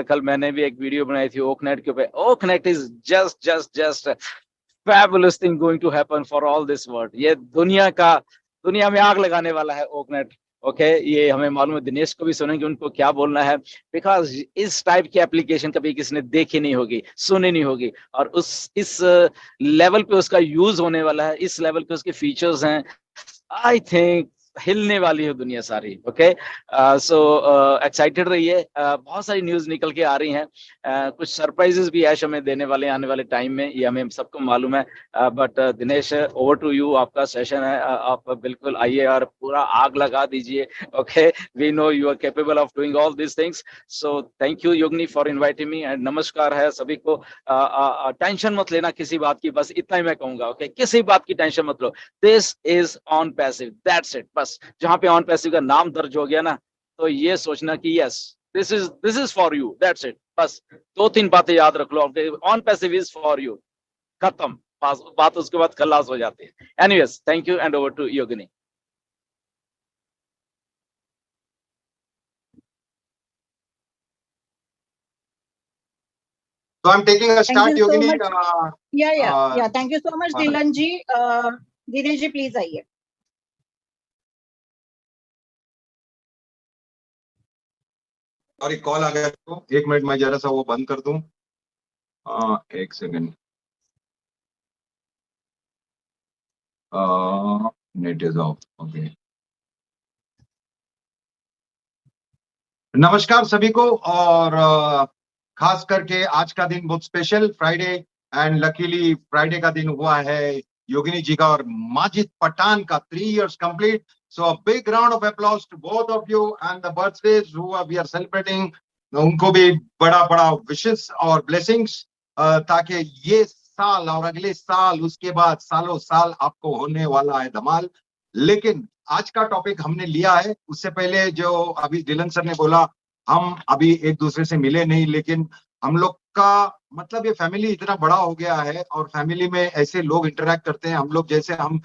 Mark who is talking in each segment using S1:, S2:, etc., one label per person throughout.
S1: कल मैंने भी एक वीडियो बनाई थी ओकनेट के ऊपर। ओकनेट is just fabulous thing going to happen for all this world. ये दुनिया में आग लगाने वाला है ओकनेट। ओके ये हमें मालूम है, दिनेश को भी सुनेंगे उनको क्या बोलना है, बिकॉज इस टाइप की एप्लीकेशन कभी किसी ने देखी नहीं होगी, सुनी नहीं होगी, और इस लेवल पे उसका यूज होने वाला है, इस लेवल पे उसके फीचर्स हैं। आई थिंक हिलने वाली है दुनिया सारी। ओके सो एक्साइटेड रहिए, बहुत सारी न्यूज निकल के आ रही हैं, कुछ सरप्राइजेस भी ऐश हमें देने वाले हैं आने वाले टाइम में, ये हमें सबको मालूम है। But Dinesh over to you, आपका सेशन है, आप बिल्कुल आइए और पूरा आग लगा दीजिए। Okay we know you are capable of doing all this things. So thank you Yogini for inviting me, and नमस्कार है सभी को। टेंशन मत लेना किसी बात की, बस इतना ही मैं कहूंगा। ओके किसी बात की टेंशन मत लो, this is on passive, that's it. बस जहां पे ऑन पैसिव का नाम दर्ज हो गया ना, तो ये सोचना कि yes this is for you, that's it. बस दो तीन बातें याद रख लो, on passive is for you, खत्म बात, उसके बाद खलास हो जाती है। Anyways thank you and over to Yogini.
S2: So I'm taking a start,
S3: Thank you so
S2: Yogini.
S3: much. Yeah. Thank you so much, Dhilan ji. Dinesh ji, please आइए.
S2: Sorry call आ गया तो 1 मिनट मैं जरा सा वो बंद कर दूं। 1 second. Net is of. Okay नमस्कार सभी को, और खास करके आज का दिन बहुत special Friday, and luckily Friday का दिन हुआ है योगिनी जी का और माजिद पठान का 3 years complete. So a big round of applause to both of you and the birthdays who we are celebrating, उनको भी बड़ा बड़ा विशेस और ब्लेसिंग्स, ताकि ये साल और अगले साल उसके बाद सालों साल आपको होने वाला है धमाल। लेकिन आज का टॉपिक हमने लिया है, उससे पहले जो अभी डिलन सर ने बोला, हम अभी एक दूसरे से मिले नहीं, लेकिन हम लोग का मतलब ये फैमिली इतना बड़ा हो गया है और फैमिली में ऐसे लोग इंटरेक्ट करते हैं, हम लोग जैसे हम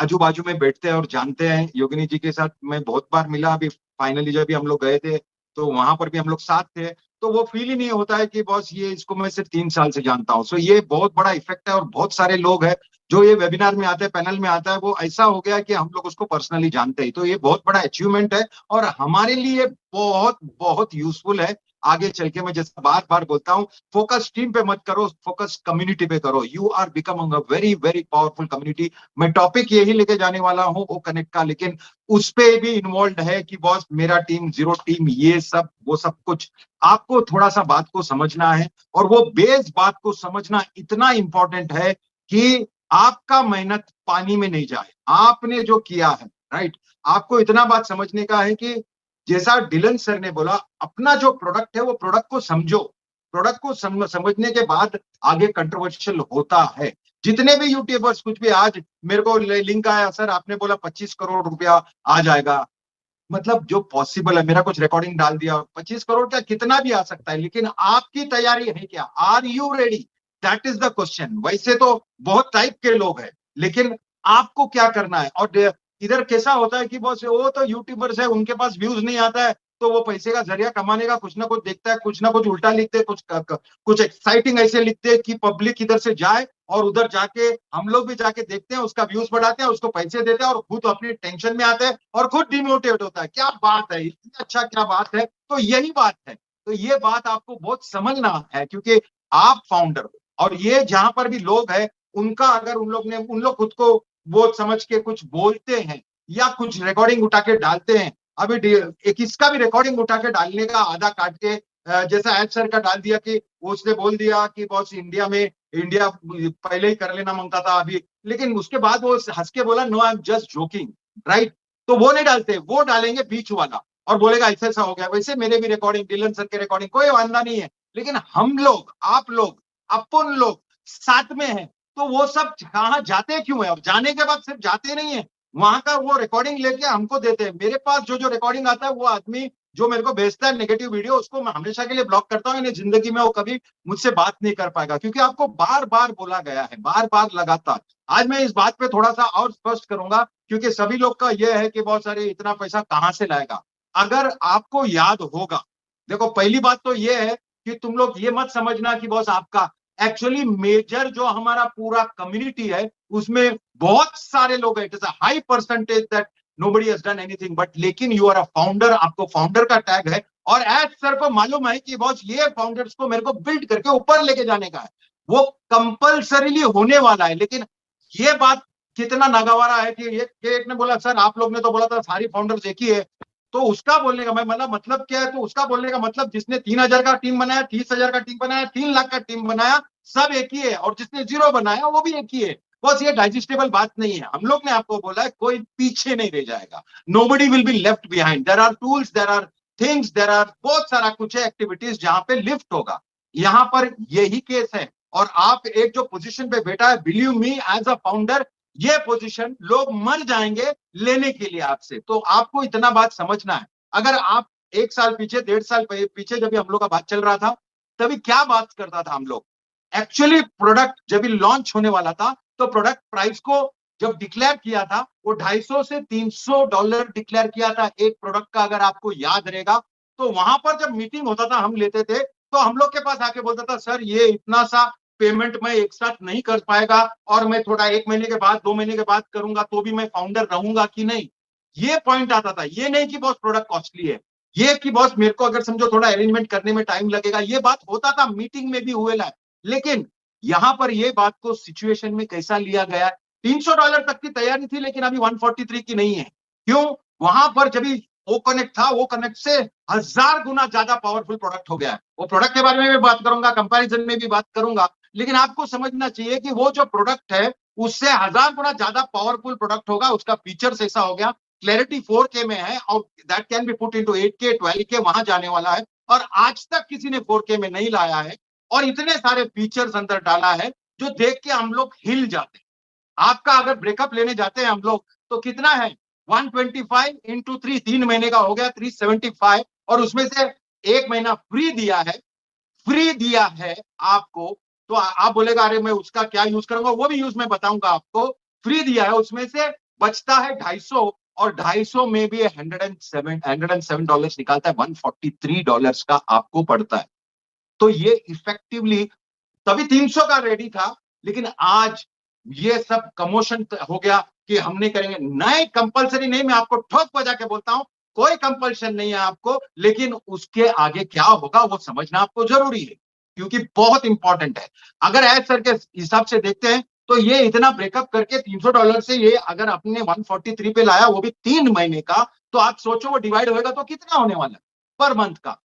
S2: आजू बाजू में बैठते हैं और जानते हैं। योगिनी जी के साथ मैं बहुत बार मिला, अभी फाइनली जब भी हम लोग गए थे तो वहां पर भी हम लोग साथ थे, तो वो फील ही नहीं होता है कि बॉस ये इसको मैं सिर्फ 3 साल से जानता हूँ। सो ये बहुत बड़ा इफेक्ट है, और बहुत सारे लोग हैं जो ये वेबिनार में आते हैं, पैनल में आता है, वो ऐसा हो गया कि हम लोग उसको पर्सनली जानते हैं। तो ये बहुत बड़ा अचीवमेंट है और हमारे लिए बहुत बहुत यूजफुल है। आगे चल के मैं जैसे बार बार बोलता हूँ, फोकस टीम पे मत करो, फोकस कम्युनिटी पे करो। You are becoming a very very powerful community. मैं टॉपिक यही लेके जाने वाला हूँ वो कनेक्ट का, लेकिन उस पे भी इन्वॉल्व है कि बॉस मेरा टीम, जीरो टीम, ये सब वो सब कुछ आपको थोड़ा सा बात को समझना है, और वो बेस बात को समझना इतना इंपॉर्टेंट है कि आपका मेहनत पानी में नहीं जाए। आपने जो किया है राइट, आपको इतना बात समझने का है कि जैसा डिलन सर ने बोला, अपना जो प्रोडक्ट है वो प्रोडक्ट को समझो। प्रोडक्ट को समझने के बाद आगे कंट्रोवर्शियल होता है। जितने भी यूट्यूबर्स कुछ भी, आज मेरे को लिंक आया सर आपने बोला 25 करोड़ रुपया आ जाएगा, मतलब जो पॉसिबल है, मेरा कुछ रिकॉर्डिंग डाल दिया, 25 करोड़ का कितना भी आ सकता है, लेकिन आपकी तैयारी है क्या? Are you ready? That is the question. वैसे तो बहुत टाइप के लोग हैं, लेकिन आपको क्या करना है? और इधर कैसा होता है कि बस वो तो यूट्यूबर्स है, उनके पास व्यूज नहीं आता है, तो वो पैसे का जरिया कमाने का कुछ ना कुछ देखता है, कुछ ना कुछ उल्टा लिखते, कुछ एक्साइटिंग ऐसे लिखते हैं कि पब्लिक इधर से जाए और उधर जाके हम लोग भी जाके देखते हैं, उसका व्यूज बढ़ाते हैं, उसको पैसे देते हैं और खुद अपनी टेंशन में आते हैं और खुद डिमोटिवेट होता है। क्या बात है, इतनी अच्छा क्या बात है? तो यही बात है। तो ये बात आपको बहुत समझना है, क्योंकि आप फाउंडर हो, और ये जहां पर भी लोग हैं उनका अगर उन लोग खुद को वो समझ के कुछ बोलते हैं या कुछ रिकॉर्डिंग उठा के डालते हैं, अभी एक इसका भी रिकॉर्डिंग उठा के डालने का आधा काट के जैसा एच सर का डाल दिया कि उसने बोल दिया कि बॉस इंडिया पहले ही कर लेना मांगता था अभी, लेकिन उसके बाद वो हंस के बोला no I am just joking, right? तो वो नहीं डालते, वो डालेंगे बीच वाला और बोलेगा ऐसा ऐसा हो गया। वैसे मेरे भी रिकॉर्डिंग, डिलन सर के रिकॉर्डिंग, कोई वांदा नहीं है, लेकिन हम लोग, आप लोग, अपन लोग साथ में हैं, तो वो सब कहाँ जाते क्यों है? और जाने के बाद सिर्फ जाते नहीं है, वहां का वो रिकॉर्डिंग लेके हमको देते हैं। मेरे पास जो रिकॉर्डिंग आता है, वो आदमी जो मेरे को भेजता है नेगेटिव वीडियो, उसको मैं हमेशा के लिए ब्लॉक करता हूँ। जिंदगी में वो कभी मुझसे बात नहीं कर पाएगा, क्योंकि आपको बार बार बोला गया है, बार बार लगातार। आज मैं इस बात पे थोड़ा सा और स्पष्ट करूंगा, क्योंकि सभी लोग का यह है कि बहुत सारे इतना पैसा कहां से लाएगा। अगर आपको याद होगा देखो पहली बात तो ये है कि तुम लोग ये मत समझना कि बॉस आपका, एक्चुअली मेजर जो हमारा पूरा कम्युनिटी है उसमें बहुत सारे लोग हैं, it is a high percentage that nobody has done anything, but लेकिन यू आर अ फाउंडर, आपको फाउंडर का टैग है, और एज सर को मालूम है कि बॉस ये फाउंडर्स को मेरे को बिल्ड करके ऊपर लेके जाने का है, वो कंपल्सरीली होने वाला है। लेकिन ये बात कितना नागवारा है कि ये एक ने बोला सर आप लोग ने तो बोला था सारी फाउंडर्स एक ही है, तो उसका बोलने का मैं मतलब क्या है, तो उसका बोलने का मतलब जिसने 3,000 का टीम बनाया, 30,000 का टीम बनाया, 3 लाख का टीम बनाया, सब एक ही है, और जिसने 0 बनाया वो भी एक ही है। बस ये डाइजेस्टेबल बात नहीं है। हम लोग ने आपको बोला है कोई पीछे नहीं रह जाएगा, nobody will be left behind, there are tools, there are things, there are बहुत सारा कुछ है एक्टिविटीज जहां पे लिफ्ट होगा। यहां पर यही केस है, और आप एक जो पोजीशन पे बैठा है, believe me as a founder, ये पोजीशन लोग मर जाएंगे लेने के लिए आपसे। तो आपको इतना बात समझना है। अगर आप 1 साल पीछे, 1.5 साल पीछे जब हम लोग का बात चल रहा था, तभी क्या बात करता था हम लोग, एक्चुअली प्रोडक्ट जब लॉन्च होने वाला था तो प्रोडक्ट प्राइस को जब डिक्लेयर किया था वो $250 से $300 डिक्लेयर किया था एक प्रोडक्ट का, अगर आपको याद रहेगा। तो वहां पर जब मीटिंग होता था हम लेते थे, तो हम लोग के पास आके बोलता था सर ये इतना सा पेमेंट मैं एक साथ नहीं कर पाएगा, और मैं थोड़ा 1 महीने के बाद 2 महीने के बाद करूंगा तो भी मैं फाउंडर रहूंगा कि नहीं, ये पॉइंट आता था। ये नहीं कि बॉस प्रोडक्ट कॉस्टली है, ये कि बॉस मेरे को अगर समझो थोड़ा अरेंजमेंट करने में टाइम लगेगा, ये बात होता था, मीटिंग में भी हुए ला। लेकिन यहां पर ये बात को सिचुएशन में कैसा लिया गया, $300 तक की तैयारी थी लेकिन अभी 143 की नहीं है। क्यों? वहां पर जब वो कनेक्ट था, वो कनेक्ट से 1000 गुना ज्यादा पावरफुल प्रोडक्ट हो गया है। वो प्रोडक्ट के बारे में भी बात करूंगा, कंपैरिजन में भी बात करूंगा, लेकिन आपको समझना चाहिए कि वो जो प्रोडक्ट है उससे 1000 गुना ज्यादा पावरफुल प्रोडक्ट होगा। उसका फीचर्स ऐसा हो गया, क्लैरिटी 4K में है, और that can be put into 8K 12K वहां जाने वाला है, और आज तक किसी ने 4K में नहीं लाया है, और इतने सारे फीचर्स अंदर डाला है जो देख के हम लोग हिल जाते हैं। आपका अगर ब्रेकअप लेने जाते हैं हम लोग तो कितना है, 125 इंटू 3, 3 महीने का हो गया 375, और उसमें से 1 महीना फ्री दिया है, फ्री दिया है आपको। तो आप बोलेगा अरे मैं उसका क्या यूज करूंगा, वो भी यूज मैं बताऊंगा आपको। फ्री दिया है, उसमें से बचता है 250, और 250 में भी $107 निकालता है, $143 का आपको पड़ता है। तो ये इफेक्टिवली तभी 300 का रेडी था, लेकिन आज ये सब कमोशन हो गया कि हमने करेंगे। नए कंपलसरी नहीं, मैं आपको ठोक बजा के बोलता हूं, कोई कंपल्शन नहीं है आपको, लेकिन उसके आगे क्या होगा वो समझना आपको जरूरी है, क्योंकि बहुत इंपॉर्टेंट है। अगर एज सर के हिसाब से देखते हैं तो ये इतना ब्रेकअप करके $300 से ये अगर अपने 143 पे लाया, वो भी 3 महीने का, तो आप सोचो वो डिवाइड होगा तो कितना होने वाला है पर मंथ का,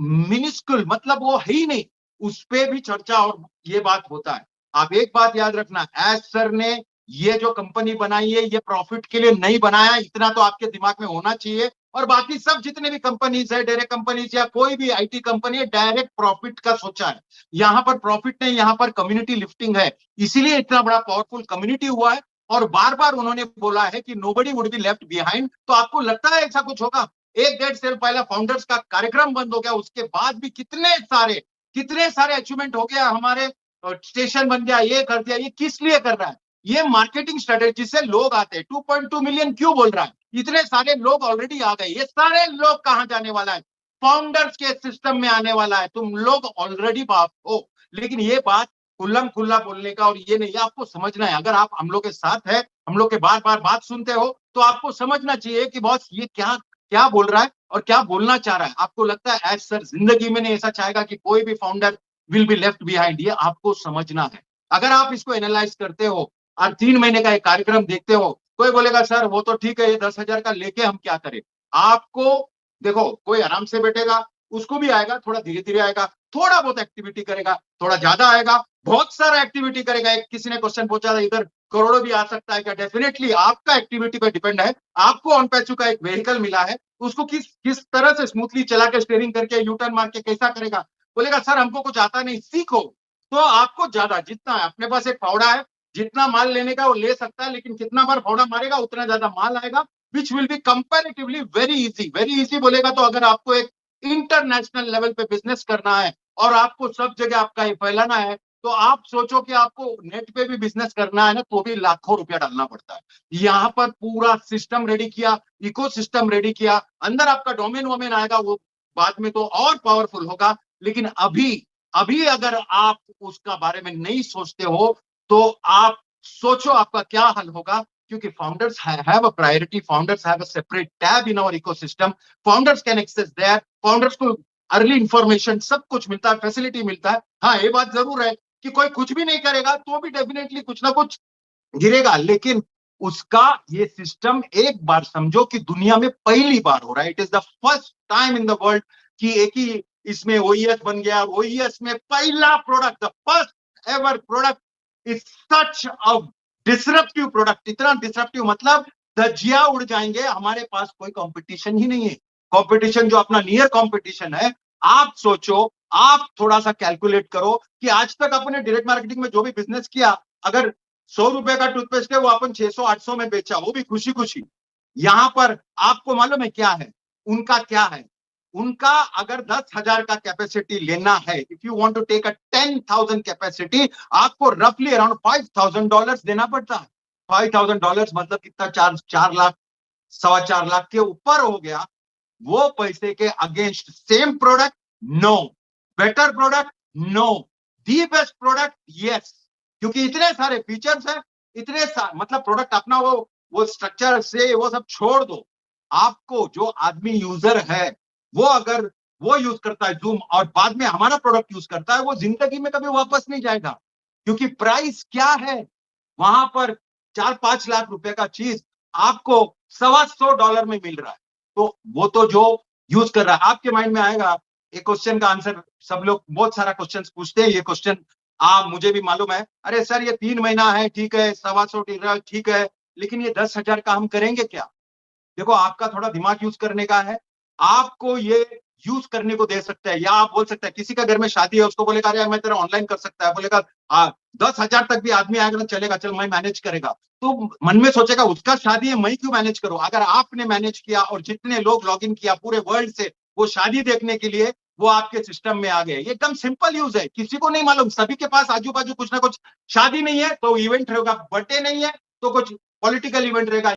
S2: मिनिस्कुल, मतलब वो है ही नहीं। उस पे भी चर्चा और ये बात होता है। आप एक बात याद रखना, एज सर ने ये जो कंपनी बनाई है ये प्रॉफिट के लिए नहीं बनाया, इतना तो आपके दिमाग में होना चाहिए। और बाकी सब जितने भी कंपनीज है, डायरेक्ट कंपनीज या कोई भी आईटी कंपनी है, डायरेक्ट प्रॉफिट का सोचा है। यहाँ पर प्रॉफिट नहीं, यहाँ पर कम्युनिटी लिफ्टिंग है, इसीलिए इतना बड़ा पावरफुल कम्युनिटी हुआ है। और बार बार उन्होंने बोला है कि nobody would be left behind. तो आपको लगता है ऐसा कुछ होगा? 1-1.5 साल पहले फाउंडर्स का कार्यक्रम बंद हो गया, उसके बाद भी कितने सारे अचीवमेंट हो गया हमारे, स्टेशन बन गया, ये कर दिया। ये किस लिए कर रहा है? ये मार्केटिंग स्ट्रेटेजी से लोग आते हैं। 2.2 मिलियन क्यों बोल रहा है? इतने सारे लोग ऑलरेडी आ गए, ये सारे लोग कहां जाने वाला है? फाउंडर्स के सिस्टम में आने वाला है। तुम लोग ऑलरेडी बाप हो, लेकिन ये बात खुल्लम खुल्ला बोलने का और ये नहीं, आपको समझना है। अगर आप हम लोग के साथ है, हम लोग के बार बार बात सुनते हो, तो आपको समझना चाहिए कि बॉस ये क्या क्या बोल रहा है और क्या बोलना चाह रहा है। आपको लगता है एज सर जिंदगी में नहीं ऐसा चाहेगा कि कोई भी founder will be left behind, ये आपको समझना है। अगर आप इसको एनालाइज करते हो और 3 महीने का एक कार्यक्रम देखते हो, कोई बोलेगा सर वो तो ठीक है, ये 10,000 का लेके हम क्या करें। आपको देखो, कोई आराम से बैठेगा, उसको भी आएगा, थोड़ा धीरे धीरे आएगा, थोड़ा बहुत एक्टिविटी करेगा, थोड़ा ज्यादा आएगा, बहुत सारा एक्टिविटी करेगा। एक किसी ने क्वेश्चन पूछा था इधर करोड़ों भी आ सकता है क्या? डेफिनेटली आपका एक्टिविटी पर डिपेंड है। आपको ऑन पैचू का एक व्हीकल मिला है, उसको किस तरह से स्मूथली चला के स्टीयरिंग करके यू टर्न मार के कैसा करेगा। बोलेगा सर हमको कुछ आता नहीं, सीखो। तो आपको ज्यादा जितना है, अपने पास एक फावड़ा है, जितना माल लेने का वो ले सकता है, लेकिन कितना बार फावड़ा मारेगा उतना ज्यादा माल आएगा, which will be comparatively very easy. Very easy बोलेगा तो अगर आपको एक इंटरनेशनल लेवल पे बिजनेस करना है और आपको सब जगह आपका ये फैलाना है, तो आप सोचो कि आपको नेट पे भी बिजनेस करना है ना, तो भी लाखों रुपया डालना पड़ता है। यहाँ पर पूरा सिस्टम रेडी किया, इकोसिस्टम रेडी किया, अंदर आपका डोमेन वोमेन आएगा, वो बाद में तो और पावरफुल होगा, लेकिन अभी अगर आप उसका बारे में नहीं सोचते हो तो आप सोचो आपका क्या हल होगा, क्योंकि founders have a priority, founders have a separate tab in our ecosystem, founders can access there, founders को अर्ली इंफॉर्मेशन सब कुछ मिलता है, फैसिलिटी मिलता है। हाँ, ये बात जरूर है कि कोई कुछ भी नहीं करेगा तो भी डेफिनेटली कुछ ना कुछ गिरेगा, लेकिन उसका ये सिस्टम एक बार समझो कि दुनिया में पहली बार हो रहा है। It is the first time in the world कि एक ही इसमें ओईएस बन गया, ओईएस में पहला product, the first ever product is such a disruptive product. इतना डिसरप्टिव मतलब धज्जियां उड़ जाएंगे, हमारे पास कोई कंपटीशन ही नहीं है। कंपटीशन जो अपना नियर कंपटीशन है, आप सोचो, आप थोड़ा सा कैलकुलेट करो कि आज तक अपने डायरेक्ट मार्केटिंग में जो भी बिजनेस किया, अगर 100 रुपए का टूथपेस्ट है वो अपन 600-800 में बेचा, वो भी खुशी खुशी। यहां पर आपको मालूम है क्या है उनका, क्या है उनका, अगर 10,000 का कैपेसिटी लेना है, if you want to take a 10,000 capacity, आपको रफली अराउंड $5,000 देना पड़ता है। $5,000 मतलब कितना, 4 लाख, 4.25 लाख के ऊपर हो गया। वो पैसे के against same product, no. Better product, no. The best product, yes. क्योंकि इतने सारे फीचर्स हैं, इतने मतलब प्रोडक्ट अपना वो स्ट्रक्चर से वो सब छोड़ दो। आपको जो आदमी यूजर है वो अगर वो यूज करता है जूम और बाद में हमारा प्रोडक्ट यूज करता है, वो जिंदगी में कभी वापस नहीं जाएगा। क्योंकि प्राइस क्या है वहां पर, 4-5 लाख रुपए का चीज आपको $125 में मिल रहा है। तो वो तो जो यूज कर रहा है, आपके माइंड में आएगा एक क्वेश्चन का आंसर, सब लोग बहुत सारा क्वेश्चन पूछते हैं, ये क्वेश्चन मुझे भी मालूम है, अरे सर ये 3 महीना है, ठीक है, 125 ठीक है, लेकिन ये 10,000 का हम करेंगे क्या? देखो, आपका थोड़ा दिमाग यूज करने का है, आपको ये यूज करने को दे सकता है। या आप बोल सकते हैं किसी का घर में शादी है, उसको बोलेगा अरे मैं तेरा ऑनलाइन कर सकता है, बोलेगा 10,000 तक भी आदमी आएगा ना, चलेगा, चल मैं मैनेज करेगा। तो मन में सोचेगा उसका शादी है, मैं क्यों मैनेज करूं? अगर आपने मैनेज किया और जितने लोग लॉग इन किया पूरे वर्ल्ड से वो शादी देखने के लिए, वो आपके सिस्टम में आ गए। ये एकदम सिंपल यूज है, किसी को नहीं मालूम, सभी के पास आजू बाजू कुछ ना कुछ, शादी नहीं है तो इवेंट रहेगा, बर्थडे नहीं है तो कुछ पॉलिटिकल इवेंट रहेगा।